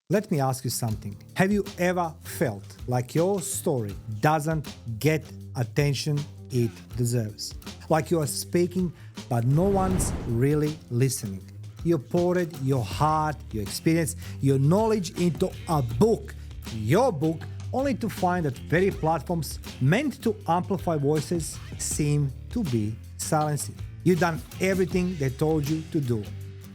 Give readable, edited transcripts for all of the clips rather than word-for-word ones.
Let me ask you something. Have you ever felt like your story doesn't get attention it deserves? Like you are speaking, but no one's really listening. You poured your heart, your experience, your knowledge into a book, your book, only to find that very platforms meant to amplify voices seem to be silencing. You've done everything they told you to do.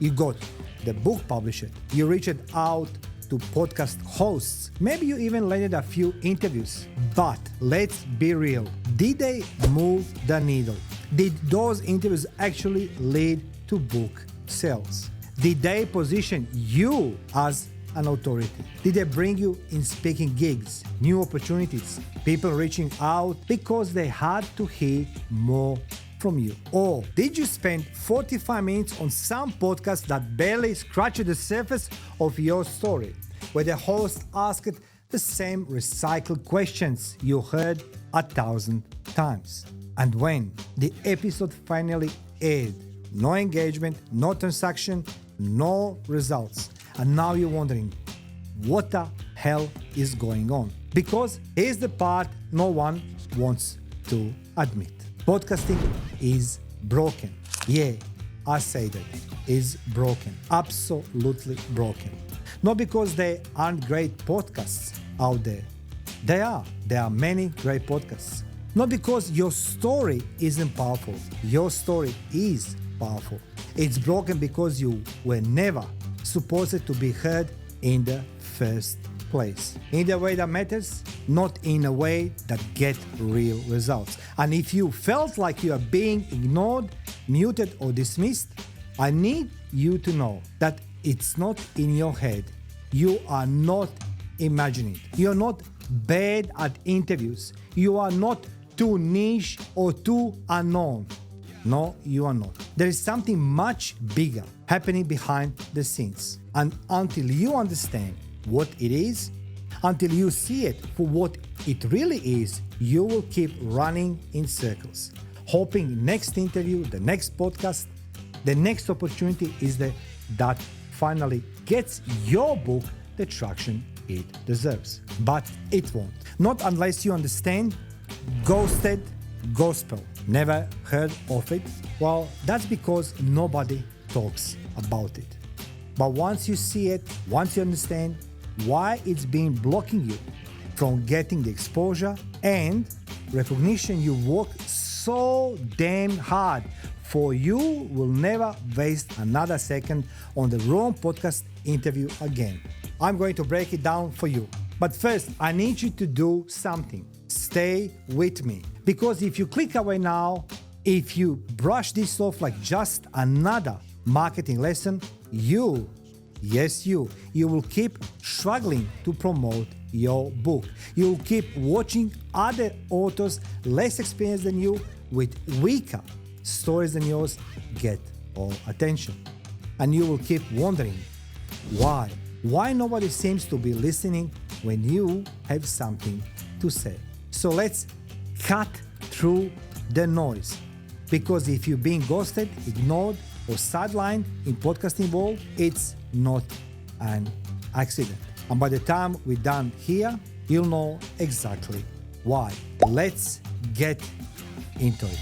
You got the book published. You reached out to podcast hosts. Maybe you even landed a few interviews. But let's be real. Did they move the needle? Did those interviews actually lead to book sales? Did they position you as an authority? Did they bring you in speaking gigs, new opportunities, people reaching out because they had to hear more from you? Or did you spend 45 minutes on some podcast that barely scratched the surface of your story, where the host asked the same recycled questions you heard 1,000 times? And when the episode finally aired, no engagement, no transaction, no results. And now you're wondering, what the hell is going on? Because here's the part no one wants to admit. Podcasting is broken. Yeah, I say that. Is broken. Absolutely broken. Not because there aren't great podcasts out there. There are many great podcasts. Not because your story isn't powerful. Your story is powerful. It's broken because you were never supposed to be heard in the first place. In the way that matters, not in a way that gets real results. And if you felt like you are being ignored, muted, or dismissed, I need you to know that it's not in your head. You are not imagining. You're not bad at interviews. You are not too niche or too unknown. No, you are not. There is something much bigger happening behind the scenes. And until you understand what it is, until you see it for what it really is, you will keep running in circles, hoping next interview, the next podcast, the next opportunity is that finally gets your book the traction it deserves. But it won't. Not unless you understand ghosted gospel. Never heard of it? Well, that's because nobody talks about it. But once you see it, once you understand why it's been blocking you from getting the exposure and recognition you work so damn hard for, you will never waste another second on the wrong podcast interview again. I'm going to break it down for you. But first, I need you to do something. Stay with me. Because if you click away now, if you brush this off like just another marketing lesson, you will keep struggling to promote your book. You'll keep watching other authors less experienced than you with weaker stories than yours get all attention. And you will keep wondering why nobody seems to be listening when you have something to say. So let's cut through the noise. Because if you're being ghosted, ignored, or sidelined in podcasting world, it's not an accident. And by the time we're done here, you'll know exactly why. Let's get into it.